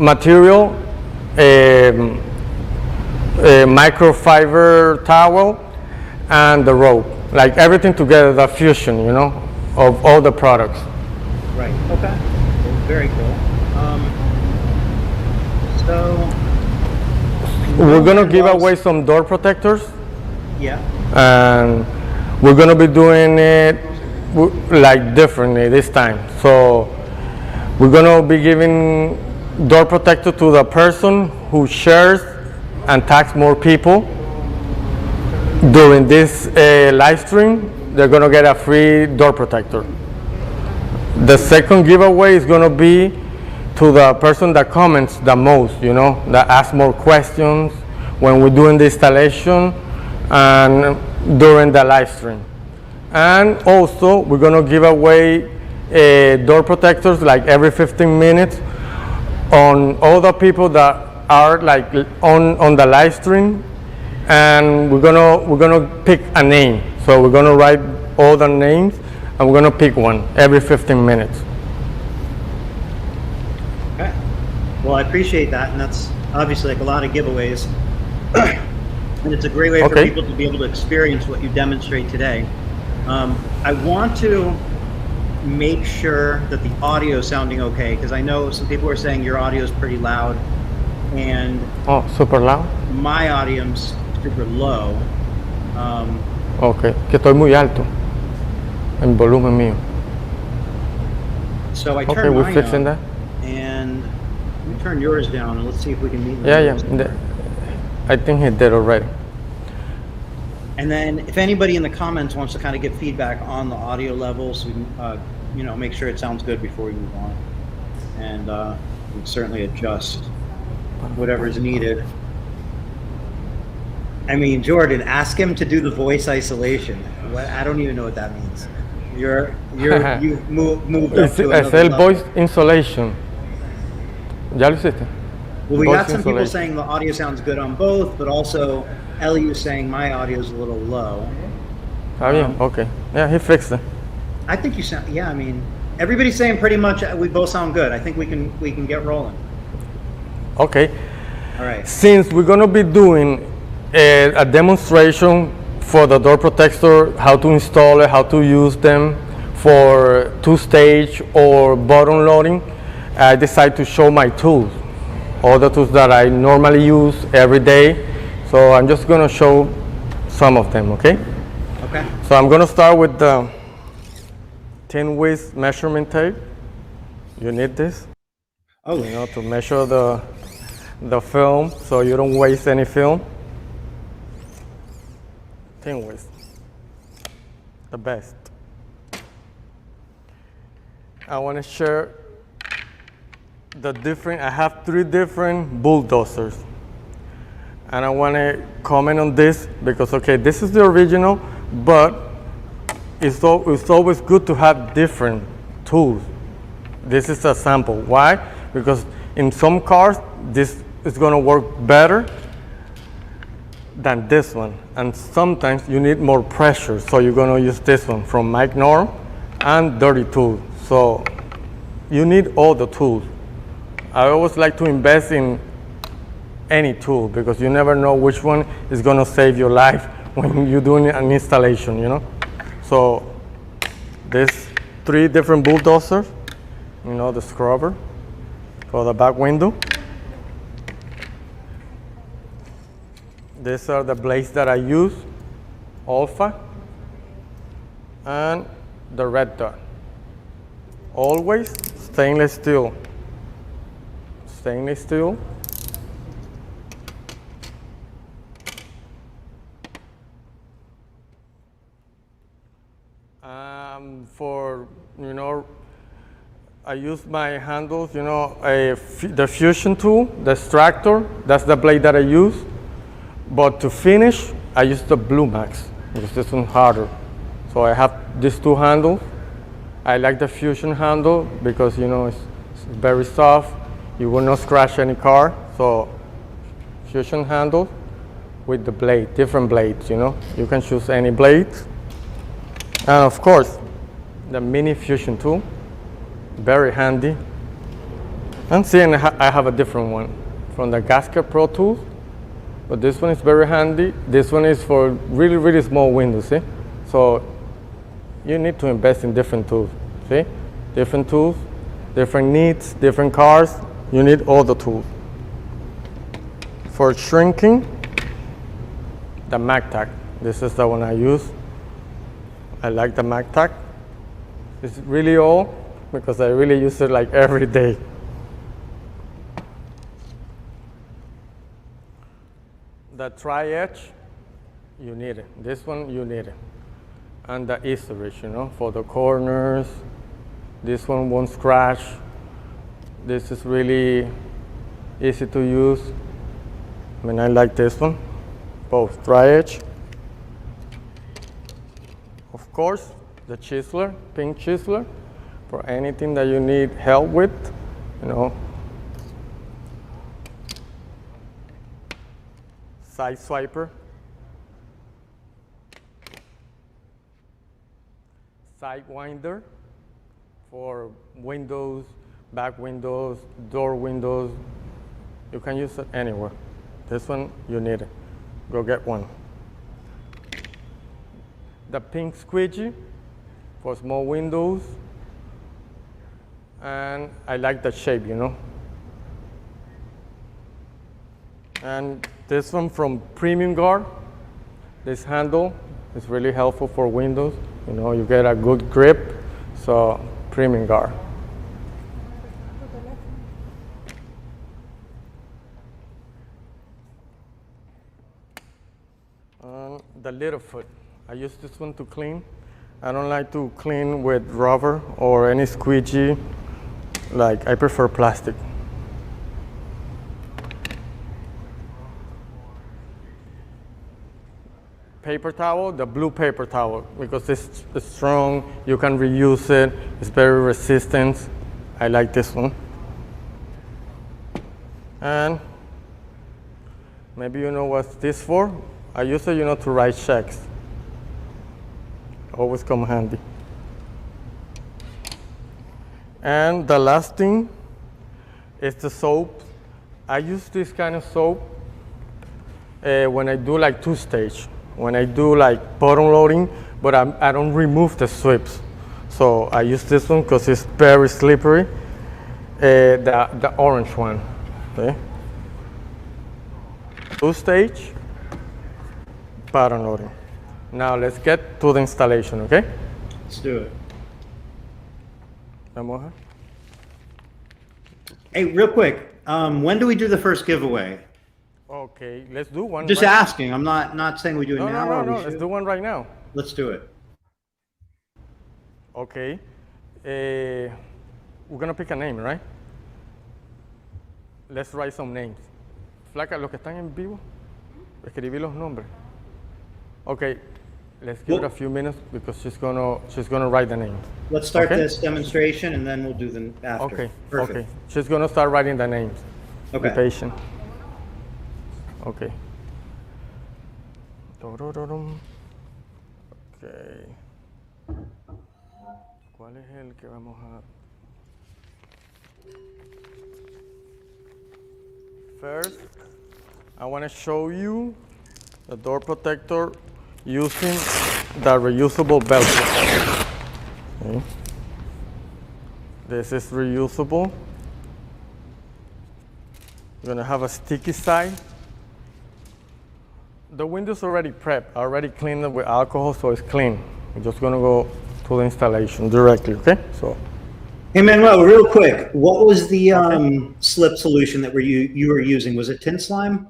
material, a microfiber towel, and the rope. Like everything together, the fusion, you know, of all the products. Right. Okay. Very cool. So we're gonna give away some door protectors. Yeah. And we're gonna be doing it like differently this time. So we're gonna be giving door protector to the person who shares and tags more people during this live stream. They're gonna get a free door protector. The second giveaway is gonna be to the person that comments the most, you know, that asks more questions when we're doing the installation and during the live stream. And also we're gonna give away door protectors like every 15 minutes on all the people that are like on the live stream, and we're gonna pick a name. So we're gonna write all the names and we're gonna pick one every 15 minutes. Okay. Well, I appreciate that, and that's obviously like a lot of giveaways. And it's a great way for people to be able to experience what you demonstrate today. I want to make sure that the audio is sounding okay, because I know some people are saying your audio is pretty loud, and super loud. My audio's super low. Okay, que estoy muy alto en volumen mío. So I turn we're mine fixing up, that. and we turn yours down, and let's see if we can meet. Yeah. I think he did already. And then if anybody in the comments wants to kind of get feedback on the audio levels, we can, you know, make sure it sounds good before we move on. And we can certainly adjust whatever is needed. I mean, Jordan, ask him to do the voice isolation. I don't even know what that means. You've moved up to another el level. voice insulation. ¿Ya lo hiciste? Well, we voice got some insulation. people saying the audio sounds good on both, but also Ellie saying my audio is a little low. Okay. Yeah, he fixed it. I think you sound. Yeah, I mean, everybody's saying pretty much we both sound good. I think we can get rolling. Okay. All right. Since we're gonna be doing a demonstration for the door protector, how to install it, how to use them for two-stage or bottom loading, I decided to show my tools, all the tools that I normally use every day. So I'm just gonna show some of them, okay? Okay. So I'm gonna start with the Tint Wizdom measurement tape. You need this, you know, to measure the film so you don't waste any film. Tint Wizdom, the best. I want to share I have 3 different bulldozers. And I want to comment on this because, okay, this is the original, but it's always good to have different tools. This is a sample. Why? Because in some cars, this is going to work better than this one. And sometimes you need more pressure, so you're going to use this one from Mike Norm and Dirty Tool. So you need all the tools. I always like to invest in any tool because you never know which one is going to save your life when you're doing an installation, you know. So there's 3 different bulldozers, you know, the scrubber for the back window. These are the blades that I use, Alpha and the red dot. Always stainless steel. Stainless steel. For, you know, I use my handles, you know, the fusion tool, the extractor, that's the blade that I use. But to finish, I use the Blue Max because this one's harder. So I have these 2 handles. I like the fusion handle because, you know, it's very soft. You will not scratch any car. So fusion handle with the blade, different blades, you know. You can choose any blades. And of course, the mini fusion tool, very handy. And see, and I have a different one from the Gasket Pro Tools, but this one is very handy. This one is for really, really small windows, see? So you need to invest in different tools, see? Different tools, different needs, different cars. You need all the tools. For shrinking, the MagTac. This is the one I use. I like the MagTac. It's really old because I really use it like every day. The tri-edge, you need it. This one, you need it. And the Easter edge, you know, for the corners. This one won't scratch. This is really easy to use. I mean, I like this one, both tri-edge. Of course, the chiseler, pink chiseler, for anything that you need help with, you know. Side swiper. Side winder for windows, back windows, door windows. You can use it anywhere. This one, you need it. Go get one. The pink squeegee for small windows. And I like the shape, you know. And this one from Premium Guard. This handle is really helpful for windows. You know, you get a good grip. So, Premium Guard. The little foot. I use this one to clean. I don't like to clean with rubber or any squeegee. Like, I prefer plastic. Paper towel, the blue paper towel, because it's strong, you can reuse it, it's very resistant. I like this one. And maybe you know what this for? I use it, you know, to write checks. Always come handy. And the last thing is the soap. I use this kind of soap when I do like two-stage. When I do like bottom loading, but I don't remove the sweeps. So I use this one because it's very slippery. The orange one, okay? Two-stage, bottom loading. Now let's get to the installation, okay? Let's do it. Vamos a- Hey, real quick, when do we do the first giveaway? Okay, let's do one. Just right asking. I'm not saying we do it No, now. no, or no, we no. Let's should. do one right now. Let's do it. Okay. We're gonna pick a name, right? Let's write some names. Flaca, los que están en vivo, escribí los nombres. Okay, let's give it a few minutes because she's gonna write the names. Let's start Okay. this demonstration and then we'll do them after. Okay. Perfect. Okay. She's gonna start writing the names. Okay. Be patient. Okay. Tororom. Okay. ¿Cuál es el que vamos a? First, I want to show you the door protector using the reusable Velcro. Okay. This is reusable. You're gonna have a sticky side. The window's already prepped, I already cleaned it with alcohol, so it's clean. We're just gonna go to the installation directly, okay? So, Hey Manuel, real quick, what was the slip solution that you were using? Was it Tint Slime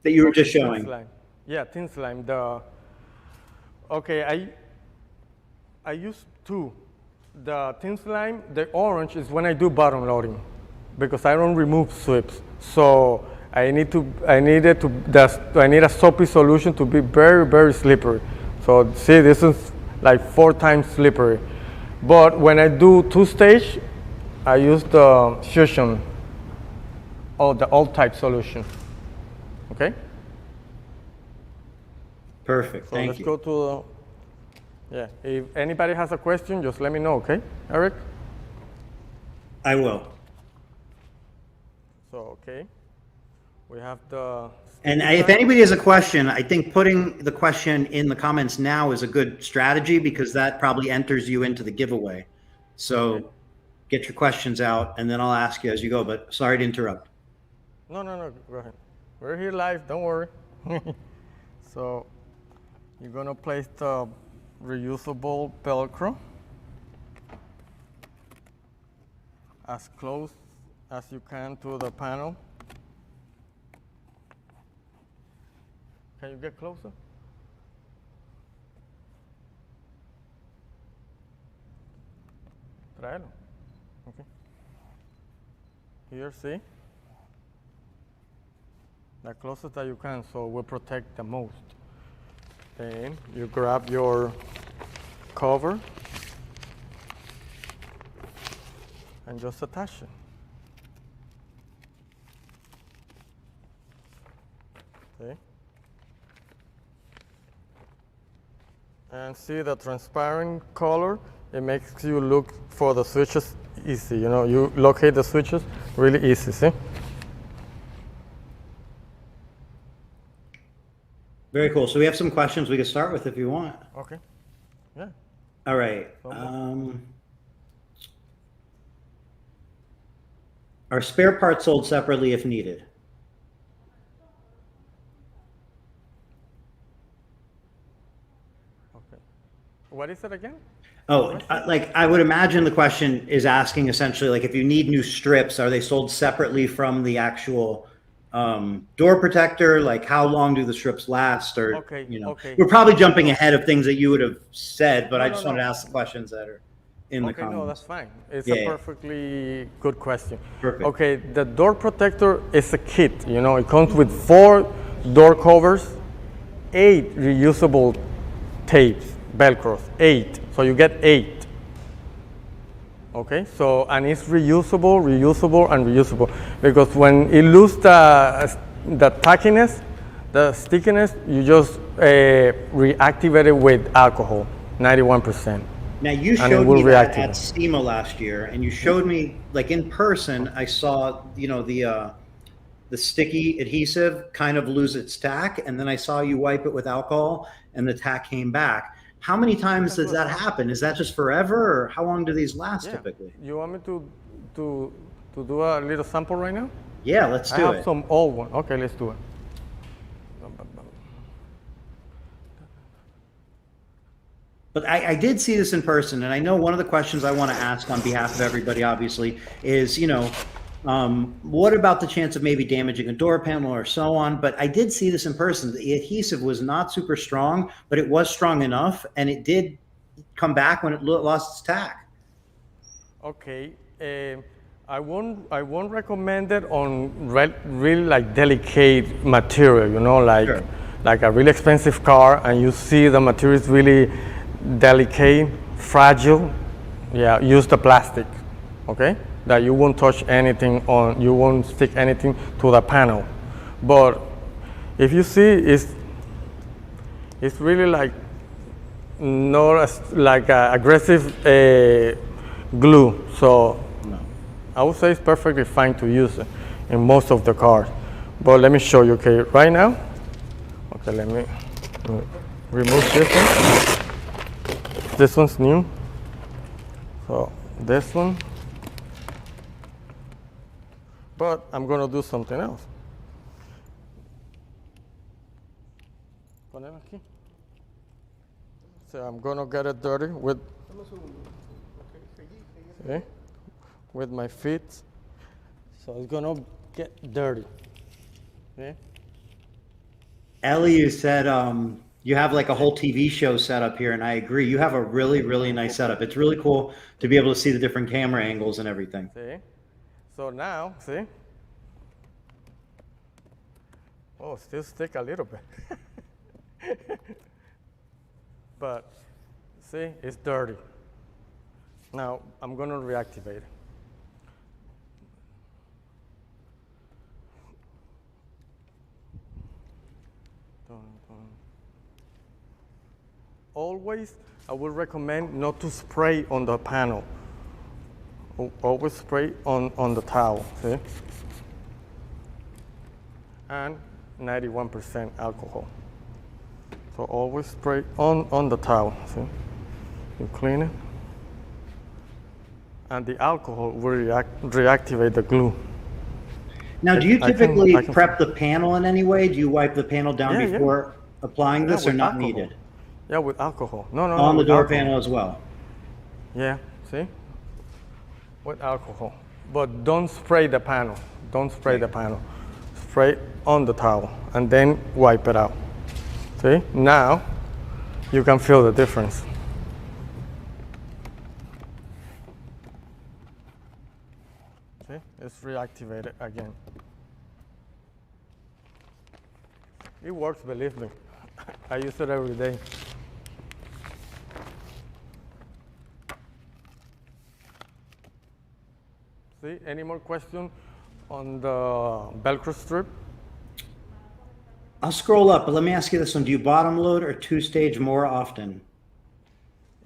that you were just Tint showing? slime. Yeah, Tint Slime. I use two. The Tint Slime, the orange is when I do bottom loading because I don't remove sweeps. So I need a soapy solution to be very, very slippery. So see, this is like 4 times slippery. But when I do two-stage, I use the Fusion or the old type solution. Okay? Perfect, So thank let's you. go to yeah. If anybody has a question, just let me know, okay, Eric? I will. So, okay. We have the... And if anybody has a question, I think putting the question in the comments now is a good strategy because that probably enters you into the giveaway. So get your questions out and then I'll ask you as you go, but sorry to interrupt. No, go ahead. We're here live, don't worry. So you're gonna place the reusable Velcro as close as you can to the panel. Can you get closer? Tráelo. Okay. Here, see? The closest that you can, so it will protect the most. Then you grab your cover and just attach it. See? And see the transparent color, it makes you look for the switches easy. You know, you locate the switches really easy, see? Very cool. So we have some questions we can start with if you want. Okay. Yeah. All right. Are spare parts sold separately if needed? Okay. What is it again? Oh, like I would imagine the question is asking essentially like if you need new strips, are they sold separately from the actual door protector? Like how long do the strips last? Or, you know, we're probably jumping ahead of things that you would have said, but I just wanted to ask the questions that are in the comments. No, that's fine. It's a perfectly good question. Perfect. Okay, the door protector is a kit, you know, it comes with 4 door covers, 8 reusable tapes, Velcros, 8. So you get 8. Okay, so, and it's reusable, and reusable. Because when it loses the tackiness, the stickiness, you just reactivate it with alcohol, 91%. Now you showed me that at SEMA last year, and you showed me, like in person, I saw, you know, the sticky adhesive kind of lose its tack, and then I saw you wipe it with alcohol, and the tack came back. How many times does that happen? Is that just forever, or how long do these last typically? You want me to do a little sample right now? Yeah, let's do it. I have some old one. Okay, let's do it. But I did see this in person, and I know one of the questions I want to ask on behalf of everybody, obviously, is, you know, what about the chance of maybe damaging a door panel or so on? But I did see this in person. The adhesive was not super strong, but it was strong enough, and it did come back when it lost its tack. Okay, I won't recommend it on really like delicate material, you know, like a really expensive car, and you see the material is really delicate, fragile. Yeah, use the plastic, okay? That you won't touch anything on, you won't stick anything to the panel. But if you see, it's really like not as like aggressive glue. So I would say it's perfectly fine to use it in most of the cars. But let me show you, okay, right now. Okay, let me remove this one. This one's new. So this one. But I'm gonna do something else. So I'm gonna get it dirty with my feet. So it's gonna get dirty. Okay. Ellie, you said you have like a whole TV show set up here, and I agree. You have a really, really nice setup. It's really cool to be able to see the different camera angles and everything. See? So now, see? Oh, still stick a little bit. But see, it's dirty. Now I'm gonna reactivate it. Always, I would recommend not to spray on the panel. Always spray on the towel, see? and 91% alcohol. So always spray on the towel. See? You clean it, and the alcohol will reactivate the glue. Now, do you typically prep the panel in any way? Do you wipe the panel down before applying this, or not alcohol. needed? Yeah, with alcohol. No, On the door alcohol. panel as well? Yeah, see? With alcohol. But don't spray the panel. Don't spray the panel. Spray on the towel and then wipe it out. See? Now you can feel the difference. See? It's reactivated again. It works, believe me. I use it every day. See, any more questions on the Velcro strip? I'll scroll up, but let me ask you this one. Do you bottom load or two-stage more often?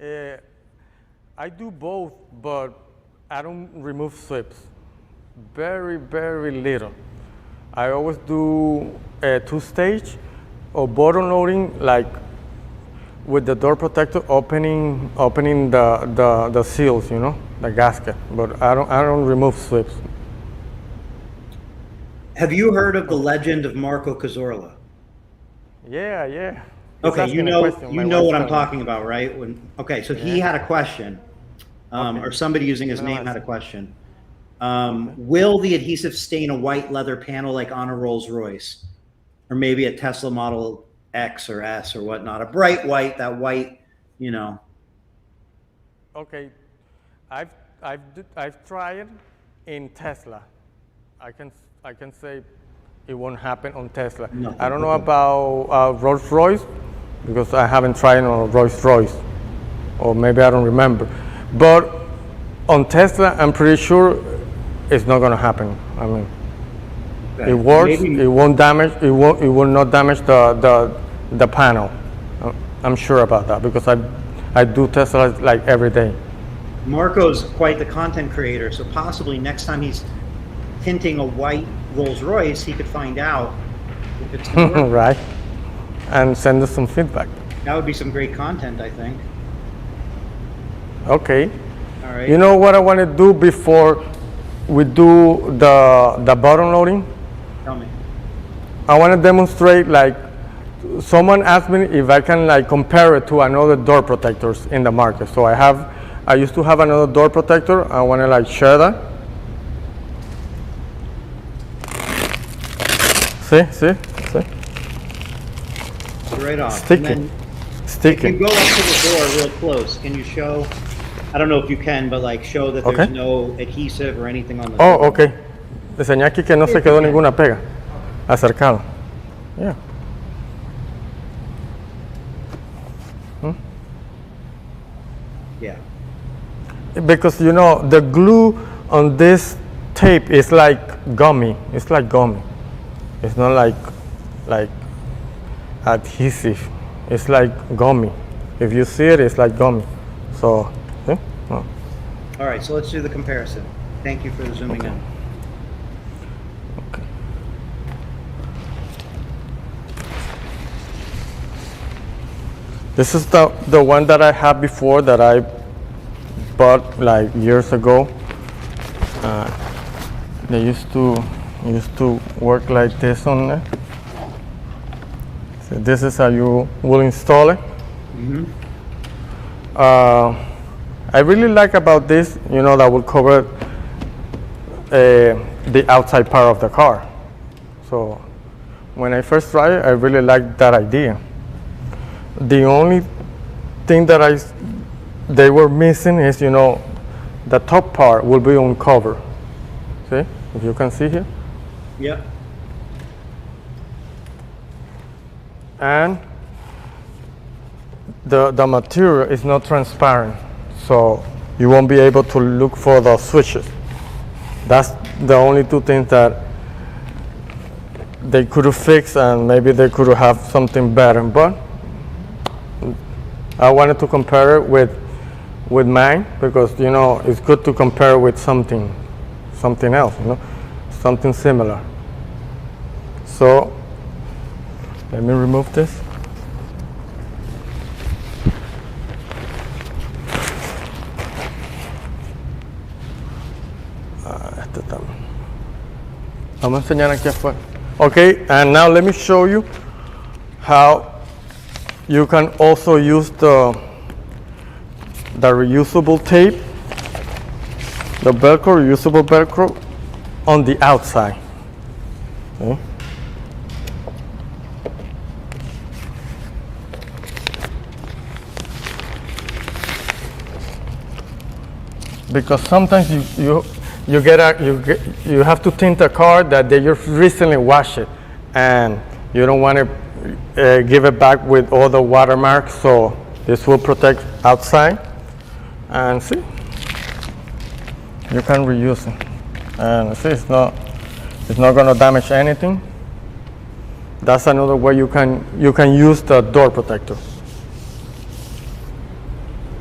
I do both, but I don't remove slips. Very, very little. I always do a two-stage or bottom loading, like with the door protector, opening the seals, you know, the gasket. But I don't remove slips. Have you heard of the legend of Marco Cazorla? Yeah. Okay, you know what I'm talking about, right? So he had a question, or somebody using his name had a question. Will the adhesive stain a white leather panel like on a Rolls Royce, or maybe a Tesla Model X or S or whatnot? A bright white, that white, you know. Okay, I've tried in Tesla. I can say it won't happen on Tesla. No, I don't know about Rolls Royce because I haven't tried on Rolls Royce, or maybe I don't remember. But on Tesla, I'm pretty sure it's not going to happen. I mean, it works. Maybe. It won't damage. It will not damage the panel. I'm sure about that because I do Tesla like every day. Marco's quite the content creator, so possibly next time he's tinting a white Rolls Royce, he could find out if it's going to work. Right, and send us some feedback. That would be some great content, I think. Okay. All right. You know what I want to do before we do the bottom loading? Tell me. I want to demonstrate, like, someone asked me if I can like compare it to another door protectors in the market. So I used to have another door protector. I want to like share that. See? Right off. Sticky. If you go up to the door real close, can you show, I don't know if you can, but like show that there's no adhesive or anything on the door? Oh, okay. Enseña aquí que no se quedó ninguna pega. Acercado. Yeah. Yeah. Because you know the glue on this tape is like gummy. It's like gummy. It's not like adhesive. It's like gummy. If you see it, it's like gummy. So, yeah. Oh. All right, so let's do the comparison. Thank you for zooming in. Okay. This is the one that I had before that I bought like years ago. They used to work like this on it. So this is how you will install it. Mm-hmm. I really like about this, you know, that will cover the outside part of the car. So when I first tried it, I really liked that idea. The only thing that they were missing is, you know, the top part will be uncovered. See, if you can see here. Yep. And the material is not transparent, so you won't be able to look for the switches. That's the only two things that they could have fixed, and maybe they could have something better. But I wanted to compare it with mine because, you know, it's good to compare with something else, you know, something similar. So let me remove this. Vamos a enseñar aquí afuera. Okay, and now let me show you how you can also use the reusable tape, the Velcro, reusable Velcro on the outside. Okay. Because sometimes you have to tint a car that they just recently washed it, and you don't want to give it back with all the watermarks. So this will protect outside, and see, you can reuse it, and see, it's not going to damage anything. That's another way you can use the door protector.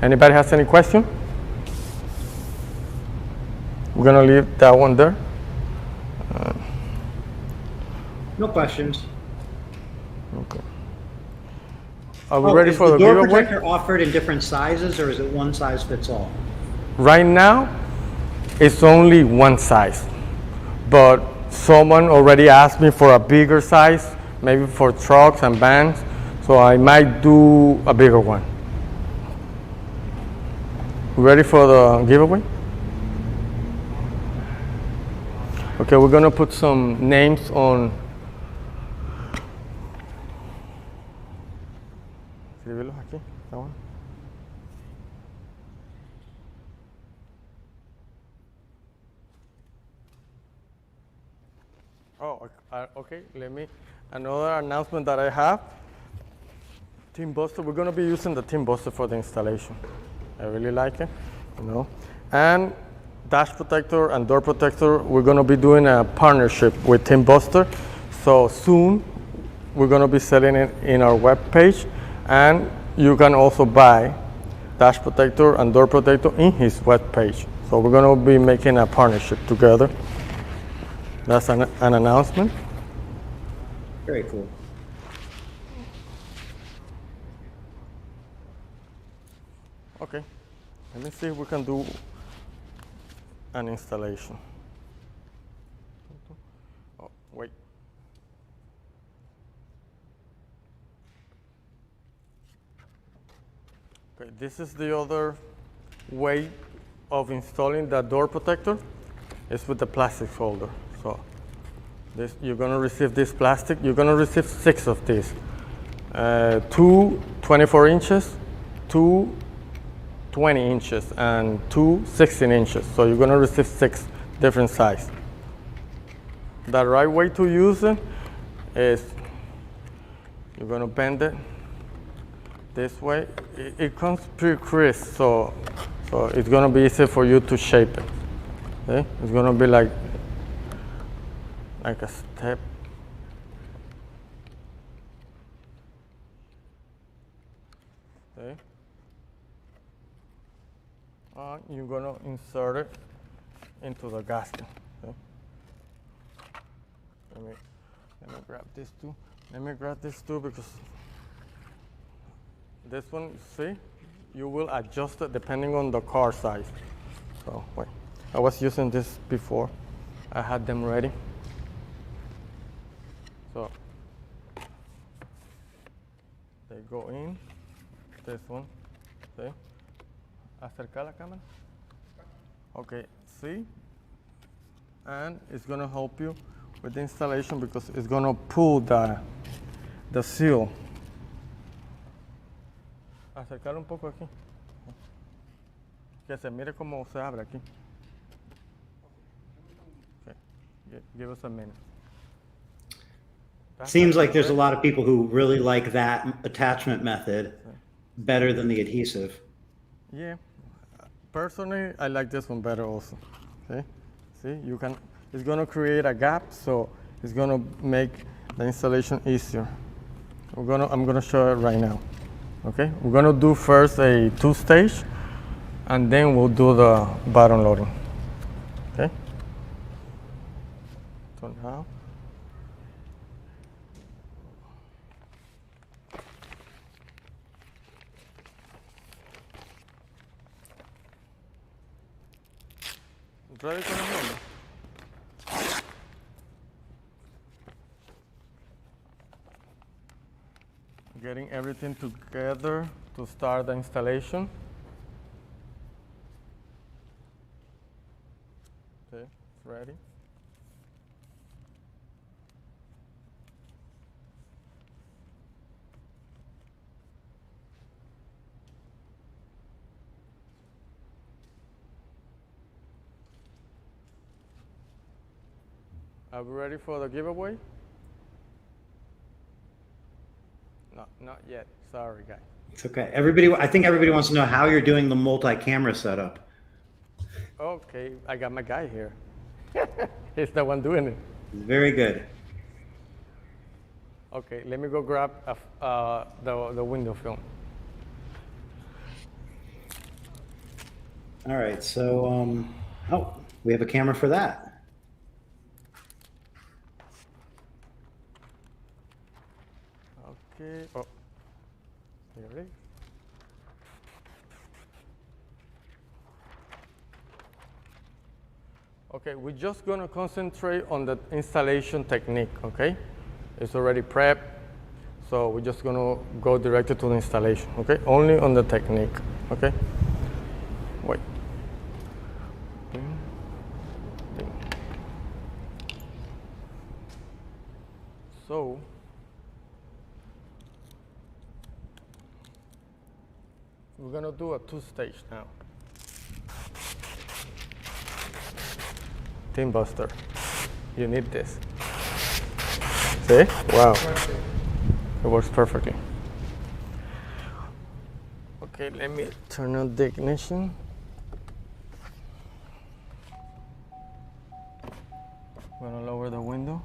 Anybody has any question? We're gonna leave that one there. No questions. Okay. Are we ready for the door giveaway? protector offered in different sizes, or is it one size fits all? Right now, it's only one size, but someone already asked me for a bigger size, maybe for trucks and vans, so I might do a bigger one. Ready for the giveaway? Okay, we're gonna put some names on. Escríbelos aquí, that one. Oh, okay, another announcement that I have. Tint Wizdom, we're gonna be using the Tint Wizdom for the installation. I really like it, And dash protector and door protector, we're going to be doing a partnership with Tint Wizdom. So soon, we're going to be selling it in our webpage, and you can also buy dash protector and door protector in his webpage. So we're going to be making a partnership together. That's an announcement. Very cool. Okay, let me see if we can do an installation. Oh, wait. Okay, this is the other way of installing the door protector. It's with the plastic holder. So this, you're gonna receive this plastic. You're gonna receive 6 of these. 2 24 inches, 2 20 inches, and 2 16 inches. So you're gonna receive 6 different sizes. The right way to use it is you're gonna bend it this way. It comes pretty crisp, so it's gonna be easy for you to shape it. Okay? It's gonna be like a step. Okay. You're gonna insert it into the gasket. Okay. Let me grab this too. Let me grab this too, because this one, see, you will adjust it depending on the car size. So wait, I was using this before. I had them ready. So they go in. This one, see. Acercar la cámara. Okay, see? And it's gonna help you with the installation because it's gonna pull the seal. Acercar un poco aquí. Que se mire cómo se abre aquí. Okay, give us a minute. Seems like there's a lot of people who really like that attachment method better than the adhesive. Yeah. Personally, I like this one better also. Okay, see, it's gonna create a gap, so it's gonna make the installation easier. I'm gonna show it right now. Okay, we're gonna do first a 2-stage, and then we'll do the bottom loading. Okay. So now, Ready con el mundo? Getting everything together to start the installation. Okay, it's ready. Are we ready for the giveaway? No, not yet. Sorry, guys. It's okay. I think everybody wants to know how you're doing the multi-camera setup. Okay, I got my guy here. He's the one doing it. Very good. Okay, let me go grab the window film. All right, so, oh, we have a camera for that. Okay, oh, here it is. Okay, we're just gonna concentrate on the installation technique, okay? It's already prepped, so we're just gonna go directly to the installation, okay? Only on the technique, okay? Wait. So, we're gonna do a two-stage now. Tint Buster, you need this. See? Wow. It works perfectly. Okay, let me turn on the ignition. I'm gonna lower the window.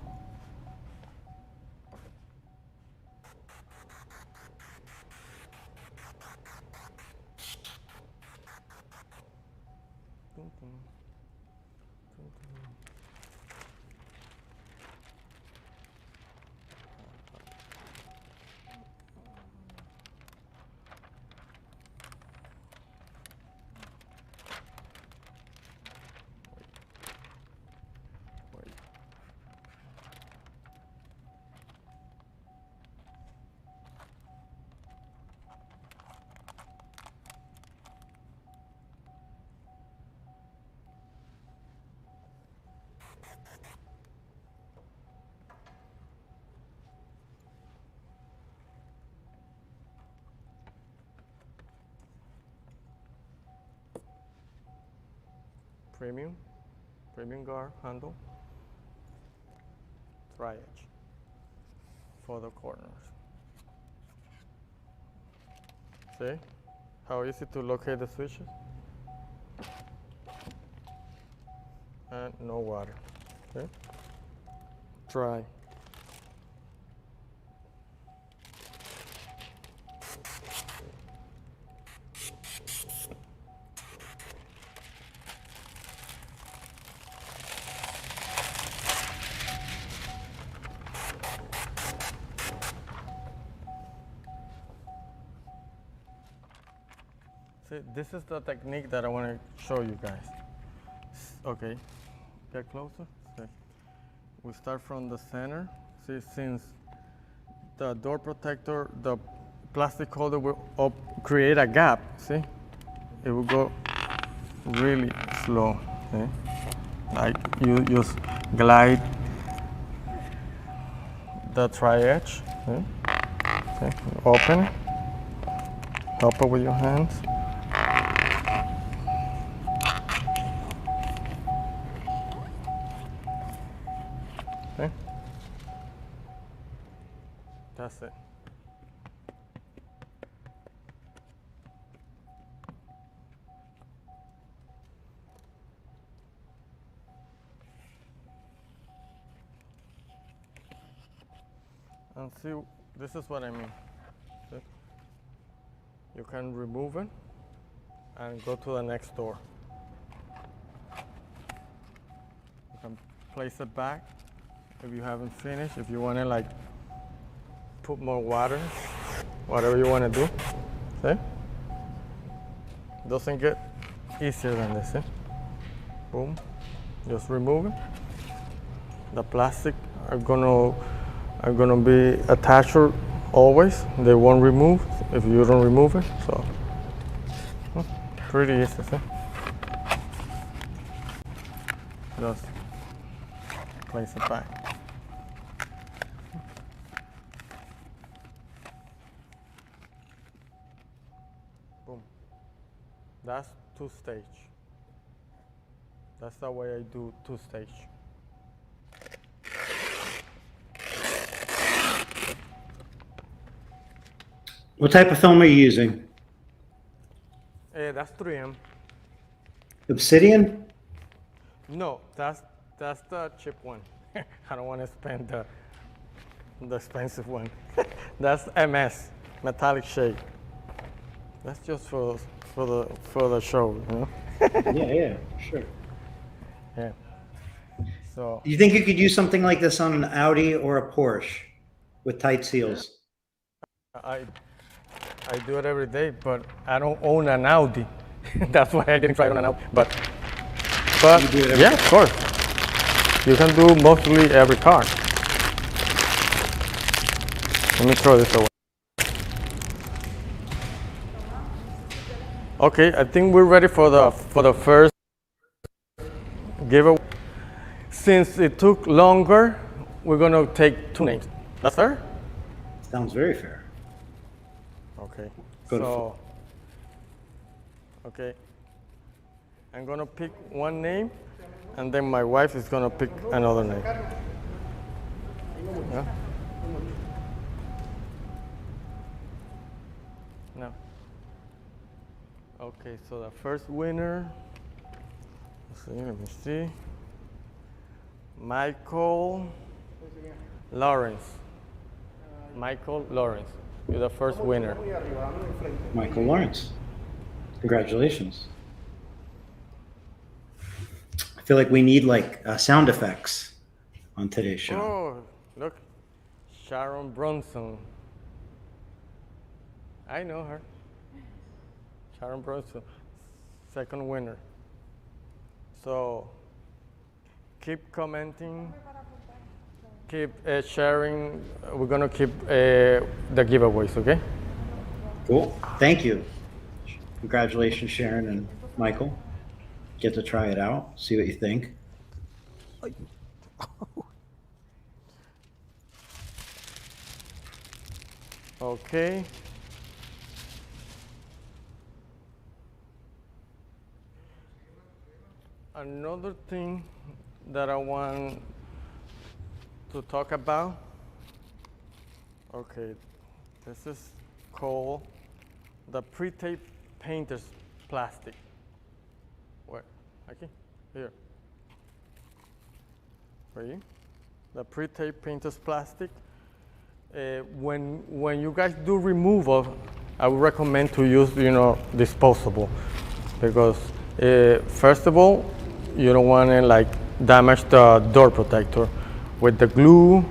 Premium guard handle, tri-edge for the corners. See how easy to locate the switches? And no water, okay? Dry. See, this is the technique that I want to show you guys. Okay, get closer. See. We start from the center. See, since the door protector, the plastic holder will create a gap, see? It will go really slow, see? Like you just glide the tri-edge, see? See? Open it, help it with your hands. Okay. That's it. And see, this is what I mean. See? You can remove it and go to the next door. You can place it back if you haven't finished. If you want to like put more water, whatever you want to do. See? Doesn't get easier than this. See? Boom. Just remove it. The plastic are gonna be attached always. They won't remove if you don't remove it. So pretty easy. See? Just place it back. Boom. That's two-stage. That's the way I do two-stage. What type of film are you using? That's 3M. Obsidian? No, that's the cheap one. I don't want to spend the expensive one. That's MS, metallic shade. That's just for the show, you know. Yeah, sure. Yeah. So Do you think you could use something like this on an Audi or a Porsche with tight seals? I do it every day, but I don't own an Audi. That's why I didn't try on an Audi. But You do it every yeah, of course. You can do mostly every car. Let me throw this away. Okay, I think we're ready for the first giveaway. Since it took longer, we're gonna take 2 names. That's fair? Sounds very fair. Okay. Go to So, okay. I'm gonna pick one name, and then my wife is gonna pick another name. Yeah? No. Okay, so the first winner. Let me see. Michael Lawrence. Michael Lawrence. You're the first winner. Michael Lawrence. Congratulations. I feel like we need like sound effects on today's show. Oh, look. Sharon Bronson. I know her. Sharon Bronson, second winner. So keep commenting, keep sharing. We're gonna keep the giveaways, okay? Cool. Thank you. Congratulations, Sharon and Michael. Get to try it out, see what you think. Okay. Another thing that I want to talk about. Okay, this is called the pre-tape painter's plastic. Where? Okay, here. For you, the pre-tape painter's plastic. When you guys do removal, I would recommend to use disposable, because first of all, you don't want to like damage the door protector with the glue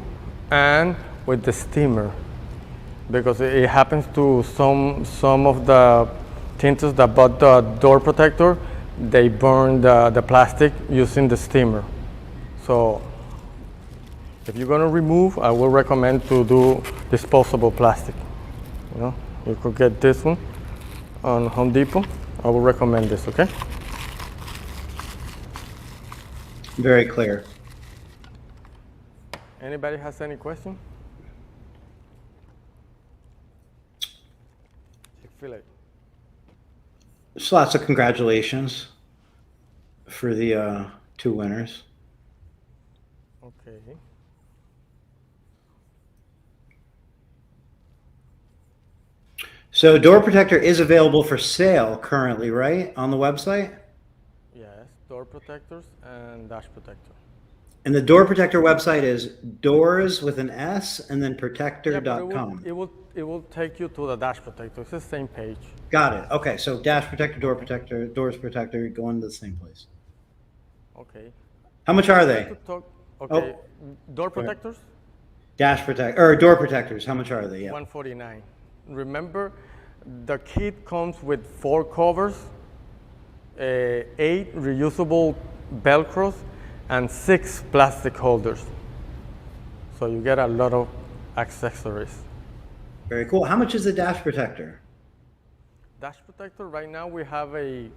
and with the steamer, because it happens to some of the tinters that bought the door protector. They burn the plastic using the steamer. So if you're going to remove, I will recommend to do disposable plastic. You could get this one on Home Depot. I will recommend this, okay? Very clear. Anybody has any question? Chick-fil-A. Just lots of congratulations for the 2 winners. Okay. So door protector is available for sale currently, right? On the website? Yes, door protectors and dash protector. And the door protector website is doors with an S and then Yeah, but protector.com. it will take you to the dash protector. It's the same page. Got it. Okay, so dash protector, doors protector, going to the same place. Okay. How much are they? To talk, okay. Door protectors, Dash protect or door protectors, how much are they? Yeah. $149. Remember, the kit comes with 4 covers, 8 reusable Velcros, and 6 plastic holders. So you get a lot of accessories. Very cool. How much is the dash protector? Dash protector, right now we have a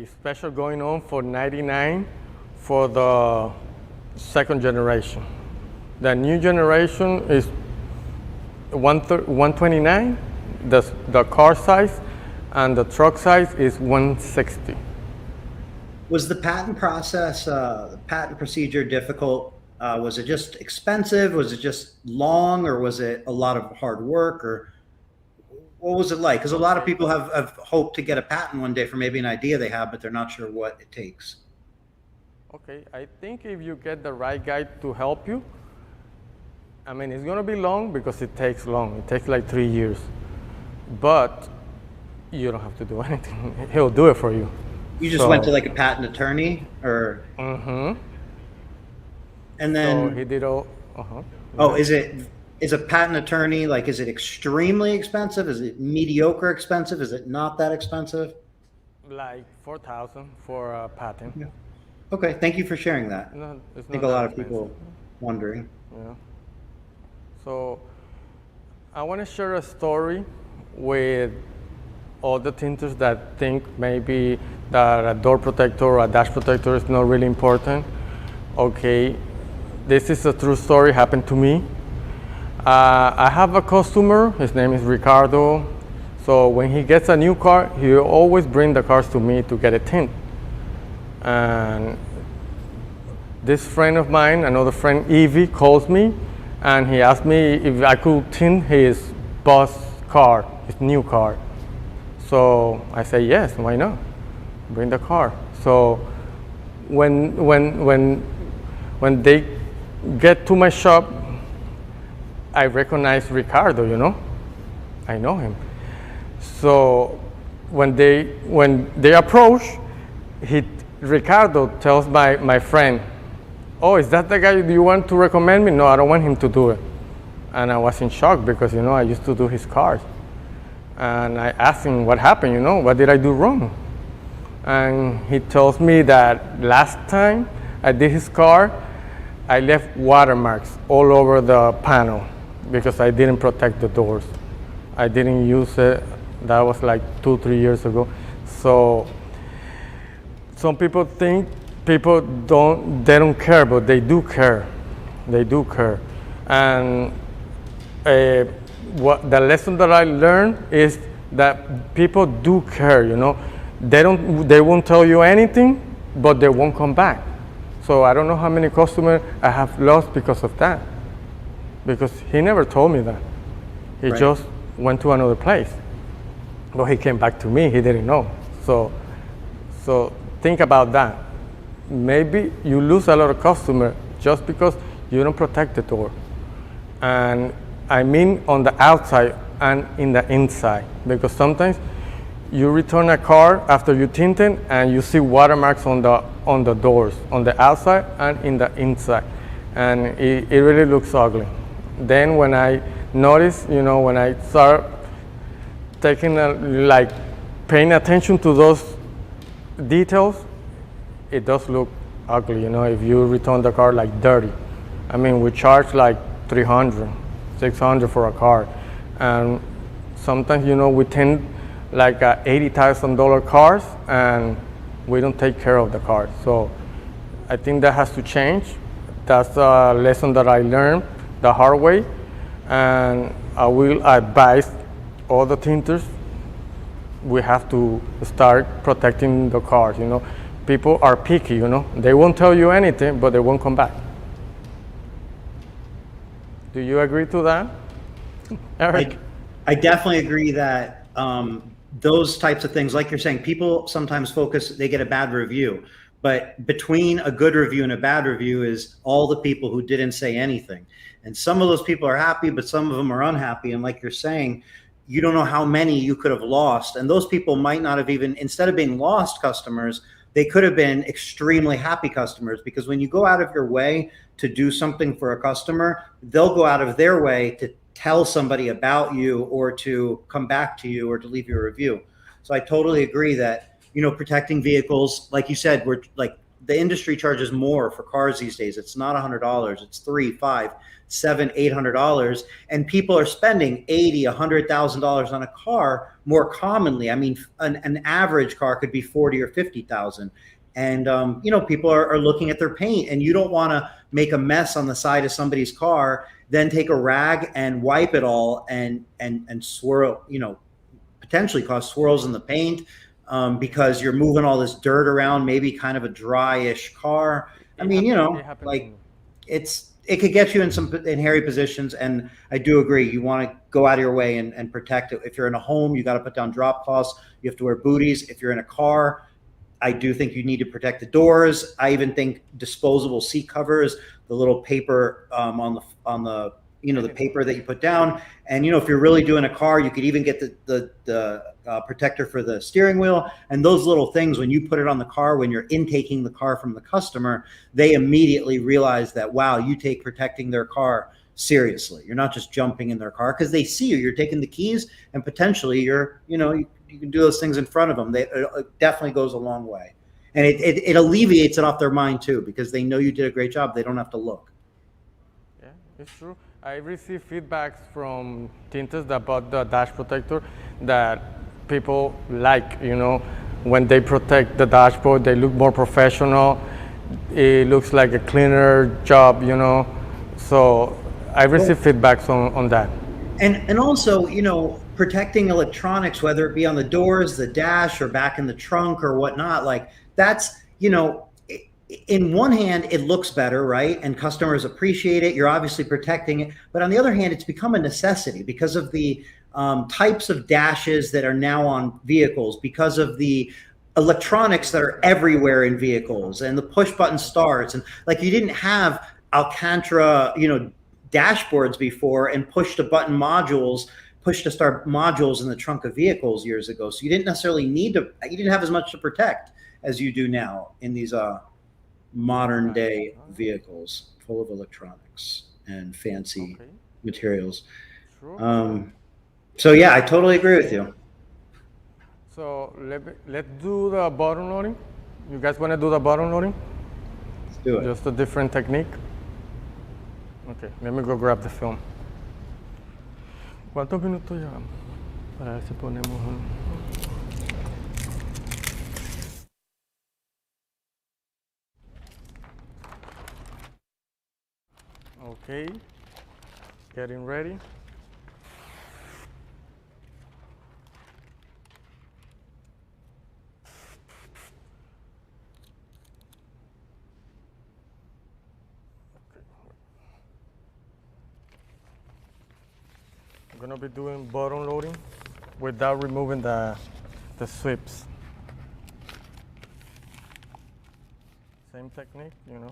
special going on for $99 for the second generation. The new generation is $129, the car size, and the truck size is $160. Was the patent process, the patent procedure difficult? Was it just expensive? Was it just long, or was it a lot of hard work, or what was it like? Because a lot of people have hoped to get a patent one day for maybe an idea they have, but they're not sure what it takes. Okay, I think if you get the right guy to help you, I mean, it's going to be long because it takes long. It takes like 3 years. But you don't have to do anything. He'll do it for you. You just went to like a patent attorney, or? Mm-hmm. And then. So he did all. Oh, is a patent attorney, like, is it extremely expensive? Is it mediocre expensive? Is it not that expensive? Like $4,000 for a patent. Yeah. Okay, thank you for sharing that. No, it's I think not a lot that of people wondering. Yeah. So I want to share a story with all the tinters that think maybe that a door protector or a dash protector is not really important. Okay, this is a true story, happened to me. I have a customer, his name is Ricardo. So when he gets a new car, he always brings the cars to me to get a tint. And this friend of mine, another friend, Evie, calls me and he asked me if I could tint his boss car, his new car. So I say, yes, why not? Bring the car. So when they get to my shop, I recognize Ricardo, you know? I know him. So when they approach, Ricardo tells my friend, oh, is that the guy you want to recommend me? No, I don't want him to do it. And I was in shock because, you know, I used to do his cars. And I asked him what happened, you know, what did I do wrong? And he tells me that last time I did his car, I left watermarks all over the panel because I didn't protect the doors. I didn't use it. That was like 2-3 years ago. So some people think they don't care, but they do care. They do care. And what the lesson that I learned is that people do care, you know. They won't tell you anything, but they won't come back. So I don't know how many customers I have lost because of that. Because he never told me that. He Right. just went to another place. But he came back to me, he didn't know. So think about that. Maybe you lose a lot of customers just because you don't protect the door. And I mean on the outside and in the inside. Because sometimes you return a car after you tint it and you see watermarks on the doors, on the outside and in the inside. And it really looks ugly. Then when I notice, you know, when I start paying attention to those details, it does look ugly, you know, if you return the car like dirty. I mean, we charge like $300, $600 for a car. And sometimes, you know, we tint like $80,000 cars and we don't take care of the cars. So I think that has to change. That's a lesson that I learned the hard way. And I will advise all the tinters, we have to start protecting the cars, you know. People are picky, you know. They won't tell you anything, but they won't come back. Do you agree to that, Eric? I definitely agree that those types of things, like you're saying, people sometimes focus, they get a bad review. But between a good review and a bad review is all the people who didn't say anything. And some of those people are happy, but some of them are unhappy. And like you're saying, you don't know how many you could have lost. And those people might not have even, instead of being lost customers, they could have been extremely happy customers. Because when you go out of your way to do something for a customer, they'll go out of their way to tell somebody about you or to come back to you or to leave you a review. So I totally agree that, you know, protecting vehicles, like you said, we're like the industry charges more for cars these days. It's not $100. It's $300, $500, $700, $800, and people are spending $80,000, $100,000 on a car more commonly. I mean, an average car could be 40 or 50,000. And you know, people are looking at their paint, and you don't want to make a mess on the side of somebody's car, then take a rag and wipe it all and swirl, you know, potentially cause swirls in the paint because you're moving all this dirt around, maybe kind of a dryish car. I mean, you know, like it could get you in hairy positions. And I do agree, you want to go out of your way and protect it. If you're in a home, you got to put down drop cloths. You have to wear booties. If you're in a car, I do think you need to protect the doors. I even think disposable seat covers, the little paper on the you know, the paper that you put down. And you know, if you're really doing a car, you could even get the protector for the steering wheel. And those little things, when you put it on the car, when you're intaking the car from the customer, they immediately realize that, wow, you take protecting their car seriously. You're not just jumping in their car, because they see you. You're taking the keys, and potentially you're, you know, you can do those things in front of them. It definitely goes a long way. And it alleviates it off their mind too, because they know you did a great job. They don't have to look. Yeah, it's true. I received feedbacks from tinters that bought the dash protector that people like, you know, when they protect the dashboard, they look more professional. It looks like a cleaner job, you know. So I received feedbacks on that. And also, you know, protecting electronics, whether it be on the doors, the dash, or back in the trunk or whatnot, like that's, you know, in one hand, it looks better, right? And customers appreciate it. You're obviously protecting it. But on the other hand, it's become a necessity because of the types of dashes that are now on vehicles, because of the electronics that are everywhere in vehicles, and the push button starts. And like, you didn't have Alcantara, you know, dashboards before, and push to button modules, push to start modules in the trunk of vehicles years ago. So you didn't necessarily need to, you didn't have as much to protect as you do now in these modern day vehicles full of electronics and fancy materials. So yeah, I totally agree with you. So let's do the bottom loading. You guys want to do the bottom loading? Let's do it. Just a different technique. Okay, let me go grab the film. ¿Cuántos minutos llevamos? Para ver si ponemos un... Okay, getting ready. I'm gonna be doing bottom loading without removing the sweeps. Same technique, you know,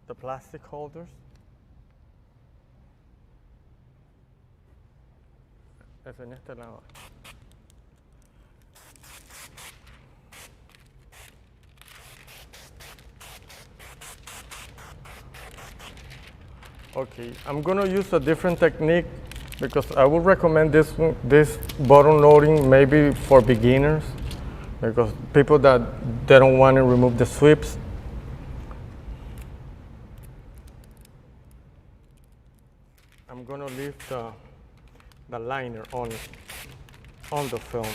the plastic holders. Es en este lado. Okay, I'm gonna use a different technique because I would recommend this bottom loading maybe for beginners, because people that they don't want to remove the sweeps. I'm gonna leave the liner on the film.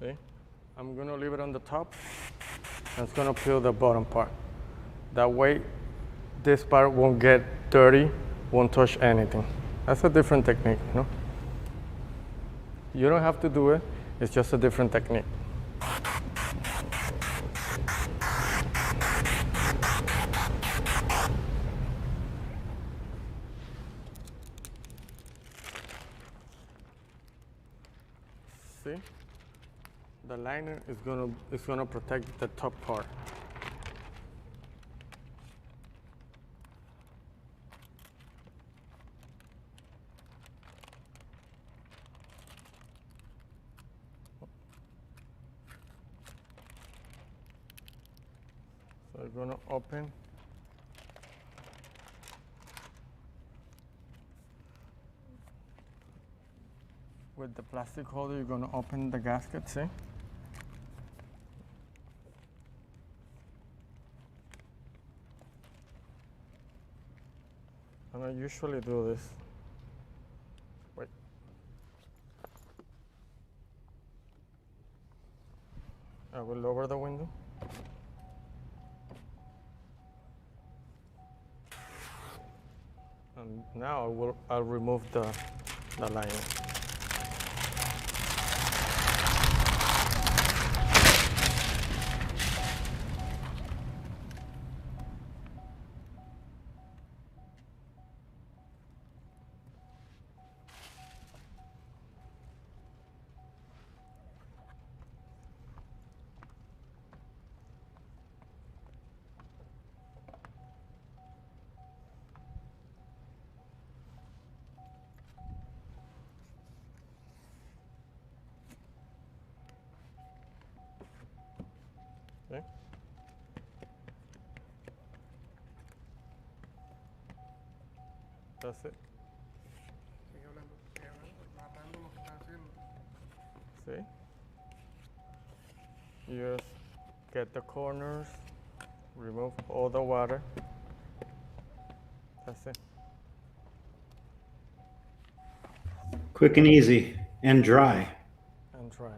See? I'm gonna leave it on the top, and it's gonna peel the bottom part. That way, this part won't get dirty, won't touch anything. That's a different technique, you know? You don't have to do it, it's just a different technique. See? The liner is gonna protect the top part. So we're gonna open With the plastic holder, you're gonna open the gasket, see? And I usually do this. Wait. I will lower the window. And now I'll remove the liner. Okay. That's it. See? You just get the corners, remove all the water. That's it. Quick and easy and dry. And dry.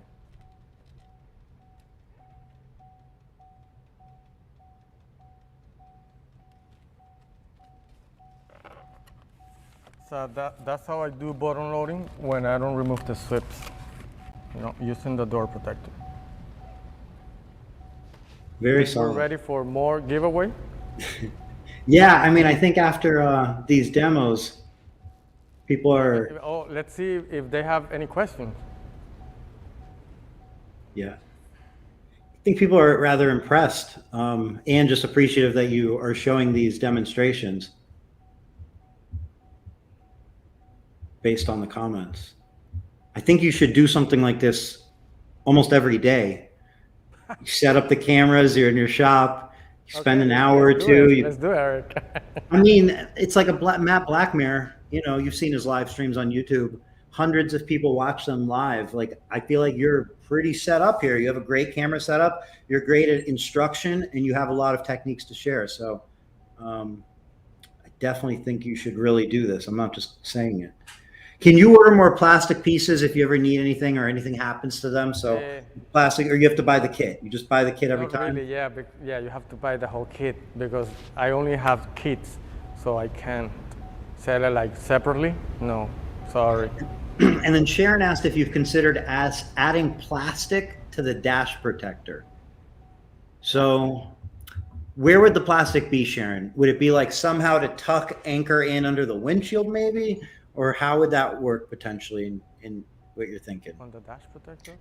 So that's how I do bottom loading when I don't remove the slips, using the door protector. Very We're solid. ready for more giveaway? Yeah, I mean, I think after these demos, people are... Oh, let's see if they have any questions. Yeah. I think people are rather impressed and just appreciative that you are showing these demonstrations based on the comments. I think you should do something like this almost every day. You set up the cameras, you're in your shop, you spend an hour or two. Let's do it, Eric. I mean, it's like Matt Blackmare, you've seen his live streams on YouTube. Hundreds of people watch them live. Like, I feel like you're pretty set up here. You have a great camera setup. You're great at instruction, and you have a lot of techniques to share. So I definitely think you should really do this. I'm not just saying it. Can you order more plastic pieces if you ever need anything or anything happens to them? So plastic, or you have to buy the kit? You just buy the kit every time? Really, yeah, you have to buy the whole kit because I only have kits, so I can't sell it like separately. No, sorry. And then Sharon asked if you've considered adding plastic to the dash protector. So where would the plastic be, Sharon? Would it be like somehow to tuck anchor in under the windshield maybe? Or how would that work potentially in what you're thinking? On the dash protector?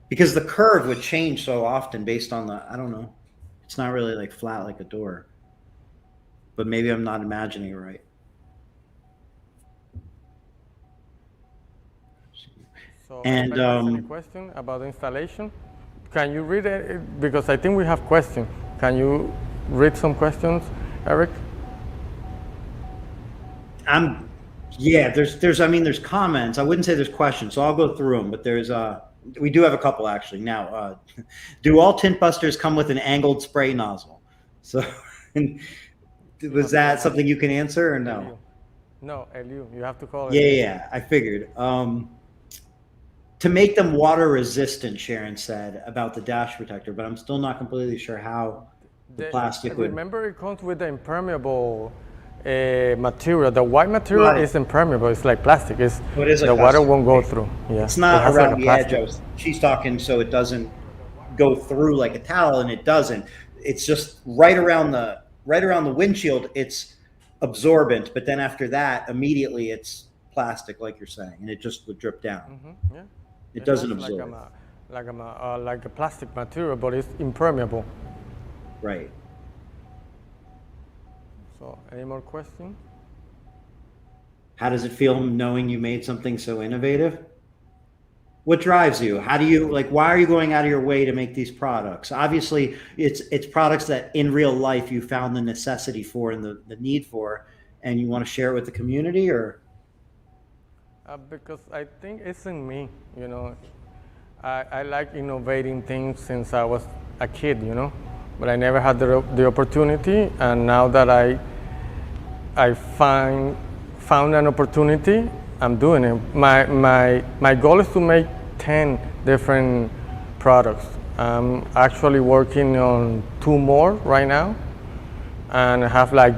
Because the curve would change so often based on I don't know. It's not really like flat like a door. But maybe I'm not imagining it right. So and any question about the installation? Can you read it? Because I think we have questions. Can you read some questions, Eric? Yeah, there's comments. I wouldn't say there's questions, so I'll go through them, but we do have a couple actually. Now, do all tint busters come with an angled spray nozzle? So was that something you can answer or no? No, Eliu, you have to call it. Yeah, I figured. To make them water resistant, Sharon said about the dash protector, but I'm still not completely sure how the plastic would. Remember, it comes with the impermeable material. The white material is impermeable. It's like plastic. It is like the water won't go through. Yeah. It's not around the edge. She's talking so it doesn't go through like a towel, and it doesn't. It's just right around the windshield. It's absorbent, but then after that, immediately it's plastic, like you're saying, and it just would drip down. Yeah. It doesn't absorb. Like a plastic material, but it's impermeable. Right. So, any more questions? How does it feel knowing you made something so innovative? What drives you? How do you why are you going out of your way to make these products? Obviously, it's products that in real life you found the necessity for and the need for, and you want to share it with the community, or? Because I think it's in me, you know. I like innovating things since I was a kid, you know, but I never had the opportunity, and now that I found an opportunity, I'm doing it. My goal is to make 10 different products. I'm actually working on 2 more right now, and I have like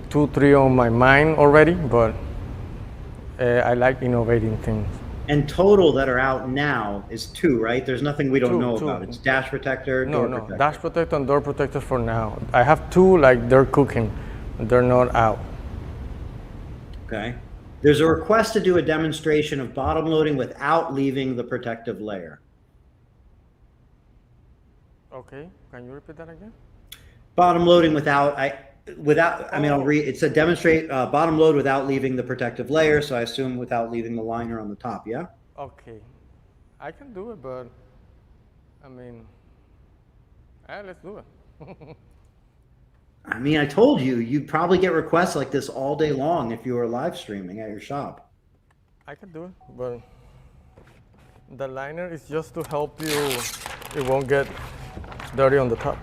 2, 3 on my mind already, but I like innovating things. And total that are out now is 2, right? There's nothing we don't know Two. about. It's dash protector, No, door no, protector. dash protector and door protector for now. I have 2, like they're cooking, they're not out. Okay. There's a request to do a demonstration of bottom loading without leaving the protective layer. Okay, can you repeat that again? Bottom loading I'll read, it said demonstrate bottom load without leaving the protective layer. So I assume without leaving the liner on the top. Yeah. Okay, I can do it, but I mean, let's do it. I mean, I told you, you'd probably get requests like this all day long if you were live streaming at your shop. I can do it, but the liner is just to help you, it won't get dirty on the top.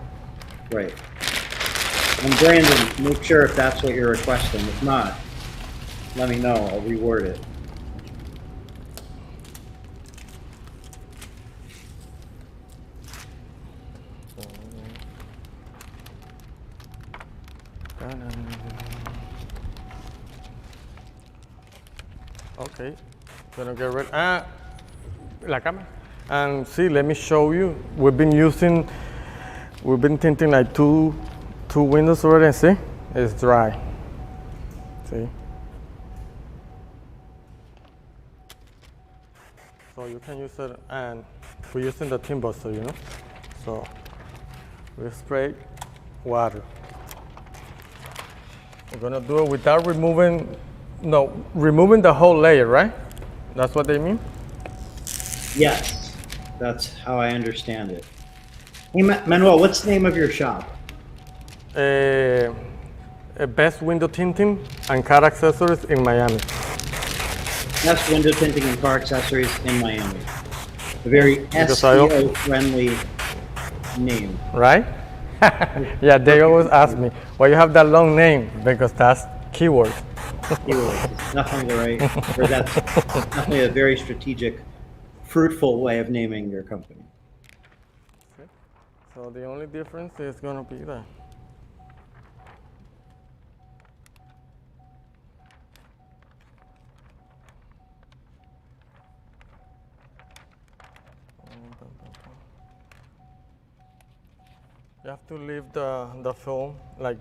Right. And Brandon, make sure if that's what you're requesting. If not, let me know. I'll reword it. Okay, gonna get rid. La cámara. And see, let me show you. We've been tinting like two windows already. And see, it's dry. See. So you can use it, and we're using the Tint Wizdom, you know. So we spray water. We're gonna do it without removing the whole layer, right? That's what they mean? Yes, that's how I understand it. Hey, Manuel, what's the name of your shop? Best window tinting and car accessories in Miami. Best window tinting and car accessories in Miami. A very SEO-friendly name. Right? Yeah, they always ask me, why you have that long name? Because that's keyword. It's definitely the right, or that's definitely a very strategic, fruitful way of naming your company. So the only difference is going to be that. You have to leave the film like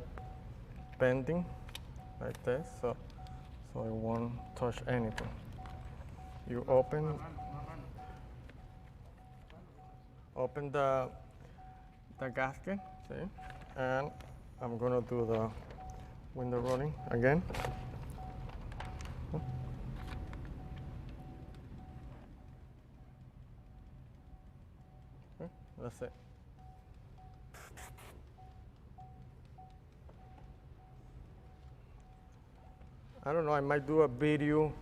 bending like this, so it won't touch anything. You open the gasket, see, and I'm gonna do the window rolling again. Okay, that's it. I don't know, I might do a video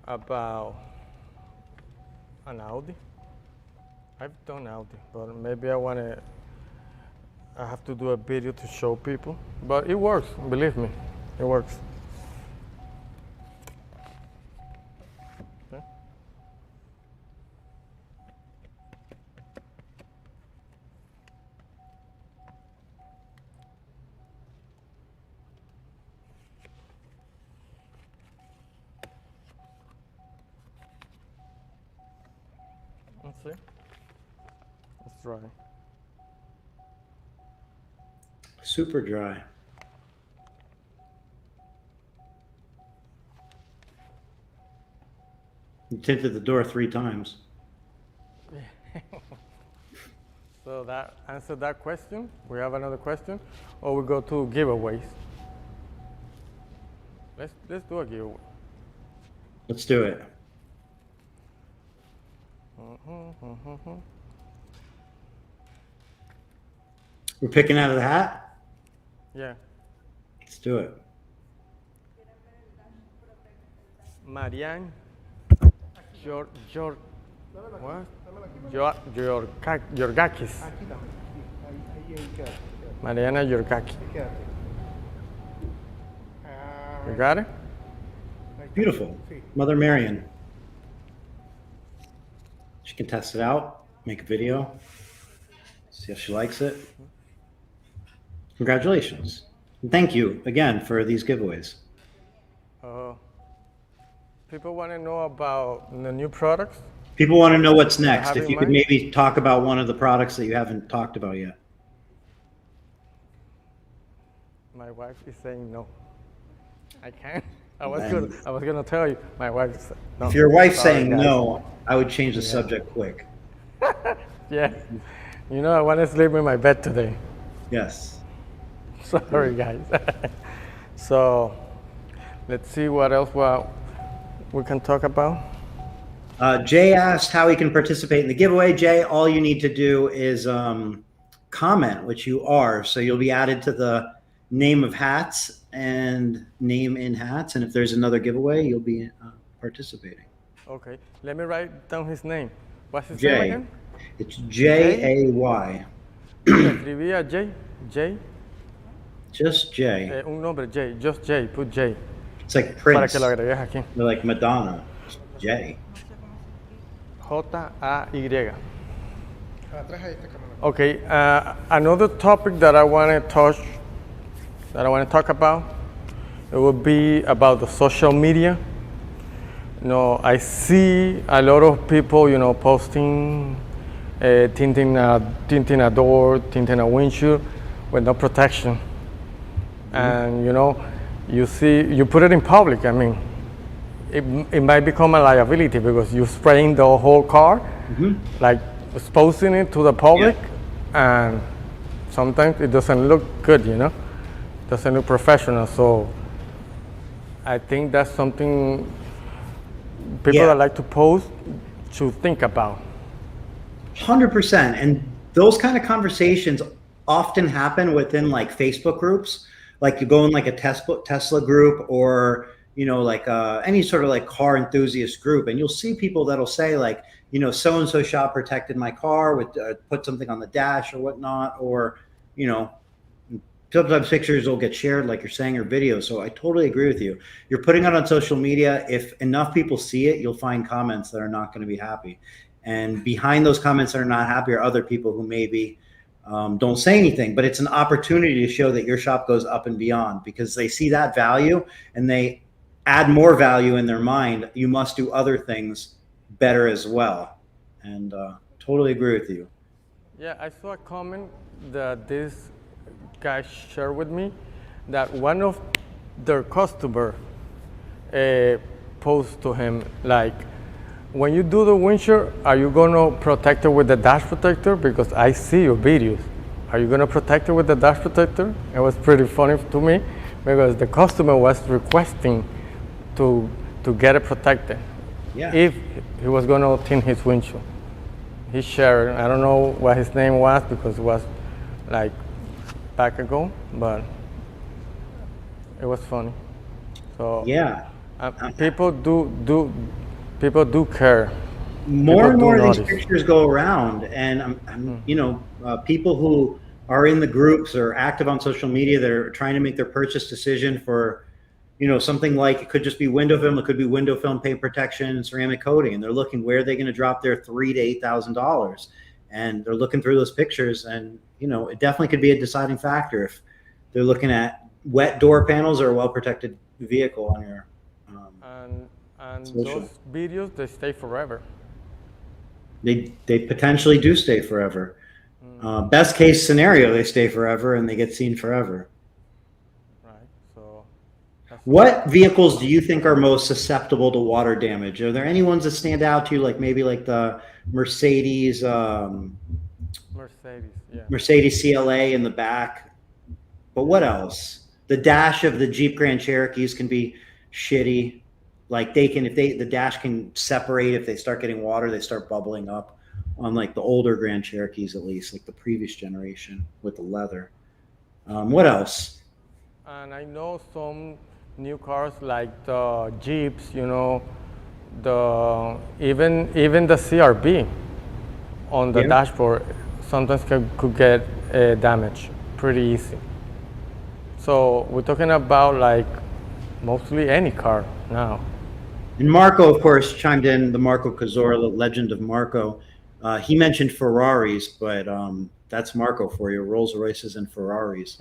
about an Audi. I've done Audi, but maybe I have to do a video to show people. But it works, believe me, it works. Okay. Let's see. It's dry. Super dry. You tinted the door 3 times. So that answered that question. We have another question, or we go to giveaways. Let's do a giveaway. Let's do it. We're picking out of the hat? Yeah. Let's do it. Marianne Your what? Yorgakis. Aquí también. Sí, ahí quédate. Mariana Yorgaki. Ahí quédate. Ah, You got it? ahí está. Beautiful. Sí. Mother Marion. She can test it out, make a video, see if she likes it. Congratulations. And thank you again for these giveaways. People want to know about the new products. People want to know what's I next. have If in you could mind. maybe talk about one of the products that you haven't talked about yet. My wife is saying no. I can't. I was And- gonna tell you. My wife is no. If your wife's Sorry, saying guys. no, I would change the subject quick. Yeah. You know, I want to sleep in my bed today. Yes. Sorry, guys. So, let's see what else we can talk about. Jay asked how he can participate in the giveaway. Jay, all you need to do is comment, which you are. So you'll be added to the name of hats and name in hats. And if there's another giveaway, you'll be participating. Okay. Let me write down his name. What's his name Jay. again? It's Jay. Escribía J. J. Just Jay. Un nombre J. Just J. Put J. It's like Para Prince. que lo agregues aquí. They're like Madonna. Jay. J-A-Y. Atrás ahí está cámara. Okay, another topic that I want to talk about, it would be about the social media. You know, I see a lot of people, you know, posting, tinting a door, tinting a windshield with no protection. And, you know, you put it in public. I mean, it might become a liability because you're spraying the whole car, like exposing it to the public, and sometimes it doesn't look good, you know, doesn't look professional. So I think that's something people that like to post should think about. 100%. And those kind of conversations often happen within like Facebook groups. Like you go in like a Tesla group or, you know, like any sort of like car enthusiast group, and you'll see people that'll say like, you know, so-and-so shop protected my car with put something on the dash or whatnot, or, you know, sometimes pictures will get shared like you're saying, or videos. So I totally agree with you. You're putting it on social media. If enough people see it, you'll find comments that are not going to be happy. And behind those comments that are not happy are other people who maybe don't say anything, but it's an opportunity to show that your shop goes up and beyond because they see that value and they add more value in their mind. You must do other things better as well. And totally agree with you. Yeah, I saw a comment that this guy shared with me that one of their customer posed to him like, when you do the windshield, are you gonna protect it with the dash protector? Because I see your videos. Are you gonna protect it with the dash protector? It was pretty funny to me because the customer was requesting to get it protected. Yeah. If he was gonna tint his windshield. He shared, I don't know what his name was because it was like back ago, but it was funny. So Yeah. people do care. More People and do more of these notice. pictures go around, and you know, people who are in the groups or active on social media that are trying to make their purchase decision for, you know, something like it could just be window film, it could be window film, paint protection, ceramic coating, and they're looking where are they going to drop their $3,000 to $8,000, and they're looking through those pictures, and you know, it definitely could be a deciding factor if they're looking at wet door panels or a well protected vehicle on your. And Social. those videos, they stay forever. They potentially do stay forever. Best case scenario, they stay forever and they get seen forever. Right. So What vehicles do you think are most susceptible to water damage? Are there any ones that stand out to you, like maybe like the Mercedes, Mercedes, yeah. Mercedes CLA in the back? But what else? The dash of the Jeep Grand Cherokees can be shitty. Like they can, if the dash can separate, if they start getting water, they start bubbling up on like the older Grand Cherokees, at least like the previous generation with the leather. What else? And I know some new cars like the Jeeps, you know, even the CRB on the Yeah. dashboard sometimes could get damaged pretty easy. So we're talking about like mostly any car now. And Marco, of course, chimed in, the Marco Cazorla, the legend of Marco. He mentioned Ferraris, but that's Marco for you, Rolls Royces and Ferraris.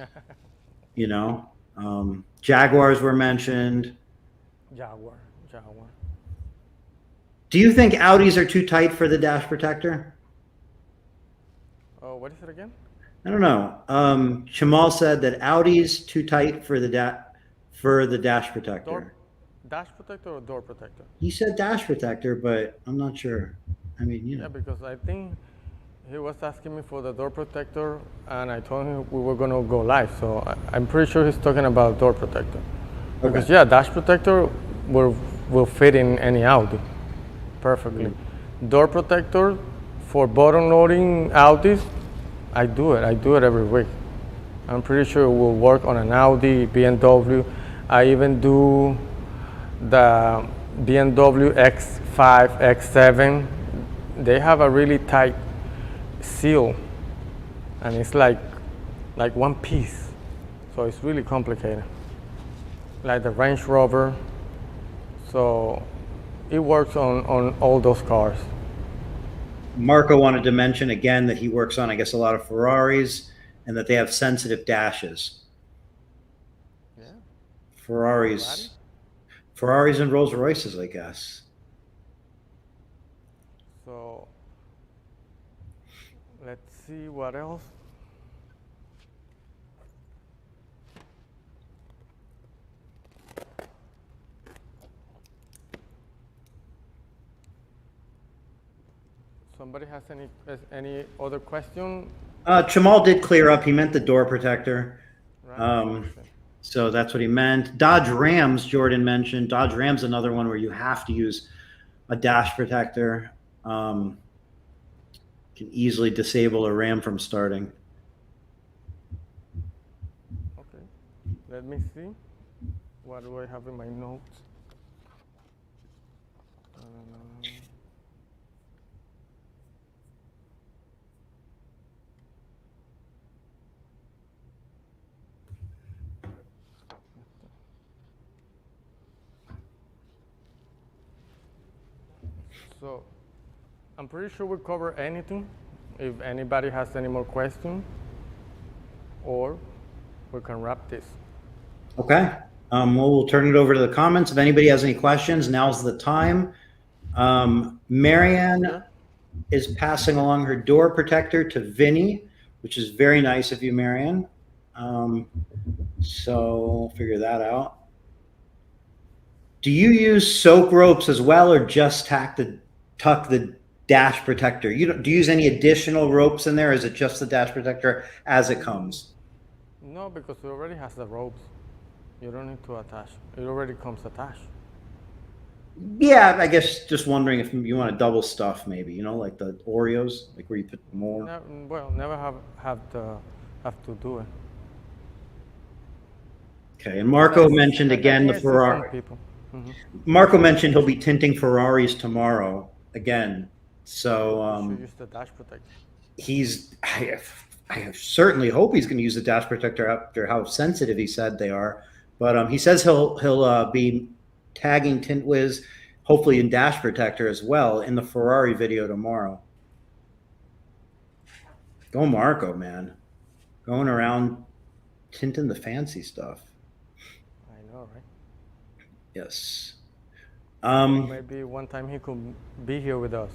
You know, Jaguars were mentioned. Jaguar. Do you think Audis are too tight for the dash protector? Oh, what is it again? I don't know. Shamal said that Audi's too tight for the dash protector. Dash protector or door protector? He said dash protector, but I'm not sure. I mean, Yeah, because I think he was asking me for the door protector, and I told him we were gonna go live. So I'm pretty sure he's talking about door protector. Because yeah, dash protector will fit in any Audi perfectly. Door protector for bottom loading Audis, I do it every week. I'm pretty sure it will work on an Audi, BMW. I even do the BMW X5, X7. They have a really tight seal, and it's like one piece. So it's really complicated. Like the Range Rover. So it works on all those cars. Marco wanted to mention again that he works on, I guess, a lot of Ferraris and that they have sensitive dashes. Yeah. Ferraris and Rolls Royces, I guess. So let's see what else. Somebody has any other question? Chamal did clear up. He meant the door protector. Right. So that's what he meant. Dodge Rams, Jordan mentioned. Dodge Rams, another one where you have to use a dash protector. Can easily disable a Ram from starting. Okay. Let me see. What do I have in my notes? So I'm pretty sure we cover anything. If anybody has any more questions, or we can wrap this. Okay. Well, we'll turn it over to the comments. If anybody has any questions, now's the time. Marianne is passing along her door protector to Vinny, which is very nice of you, Marianne. So we'll figure that out. Do you use soak ropes as well, or just tuck the dash protector? Do you use any additional ropes in there? Or is it just the dash protector as it comes? No, because it already has the ropes. You don't need to attach. It already comes attached. Yeah, I guess just wondering if you want to double stuff, maybe, like the Oreos, like where you put more. Never have to do it. Okay, and Marco mentioned again the Ferrari. People. Mm-hmm. Marco mentioned he'll be tinting Ferraris tomorrow again. So should use the dash protector. I certainly hope he's going to use the dash protector after how sensitive he said they are. But he says he'll be tagging Tint Wiz, hopefully in dash protector as well, in the Ferrari video tomorrow. Go Marco, man. Going around tinting the fancy stuff. I know, right? Yes. Maybe one time he could be here with us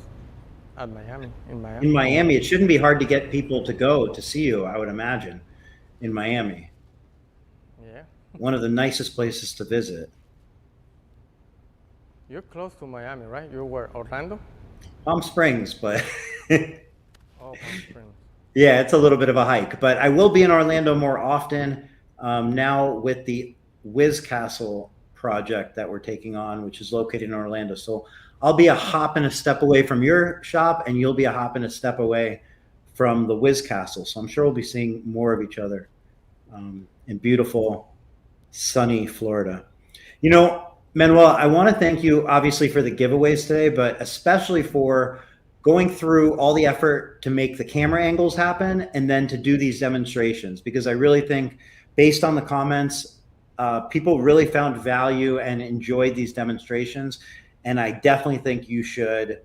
at Miami. In Miami, it shouldn't be hard to get people to go to see you, I would imagine, in Miami. Yeah. One of the nicest places to visit. You're close to Miami, right? You're where? Orlando? Palm Springs, but oh, Palm Springs. Yeah, it's a little bit of a hike. But I will be in Orlando more often now with the Wiz Castle project that we're taking on, which is located in Orlando. So I'll be a hop and a step away from your shop, and you'll be a hop and a step away from the Wiz Castle. So I'm sure we'll be seeing more of each other in beautiful, sunny Florida. Manuel, I want to thank you obviously for the giveaways today, but especially for going through all the effort to make the camera angles happen and then to do these demonstrations, because I really think based on the comments, people really found value and enjoyed these demonstrations. And I definitely think you should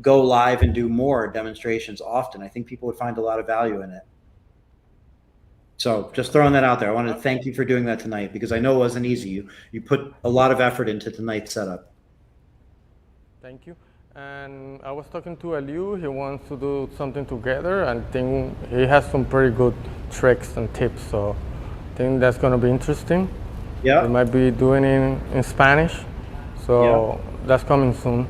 go live and do more demonstrations often. I think people would find a lot of value in it. So just throwing that out there. I wanted to thank you for doing that tonight because I know it wasn't easy. You put a lot of effort into tonight's setup. Thank you. And I was talking to Eliu. He wants to do something together. I think he has some pretty good tricks and tips. So I think that's going to be interesting. Yeah. We might be doing it in Spanish. So that's coming soon.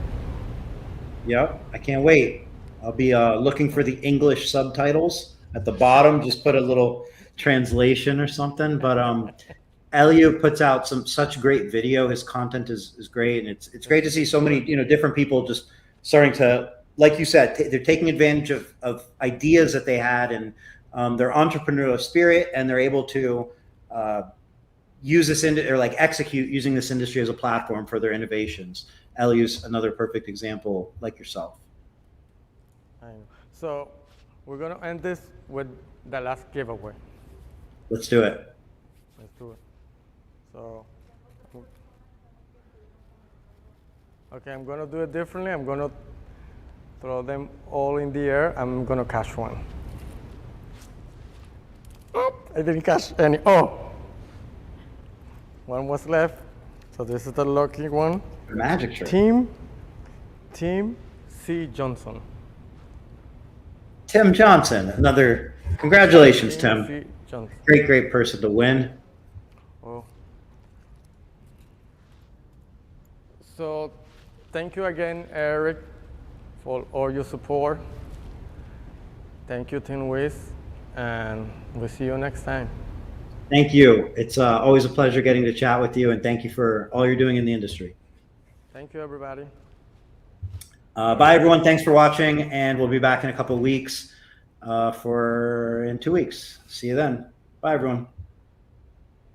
Yep. I can't wait. I'll be looking for the English subtitles at the bottom. Just put a little translation or something. But Eliu puts out such great video. His content is great, and it's great to see so many different people just starting to, like you said, they're taking advantage of ideas that they had and their entrepreneurial spirit, and they're able to use this or like execute using this industry as a platform for their innovations. Eliu's another perfect example, like yourself. I know. So we're gonna end this with the last giveaway. Let's do it. Let's do it. So, okay, I'm gonna do it differently. I'm gonna throw them all in the air. I'm gonna catch one. Oh, I didn't catch any. Oh, one was left. So this is the lucky one. Magic trick. Team C. Johnson. Tim Johnson, another. Congratulations, Tim. C. Johnson. Great person to win. Oh. So, thank you again, Eric, for all your support. Thank you, Tint Wiz, and we'll see you next time. Thank you. It's always a pleasure getting to chat with you, and thank you for all you're doing in the industry. Thank you, everybody. Bye, everyone. Thanks for watching, and we'll be back in a couple of weeks in 2 weeks. See you then. Bye, everyone.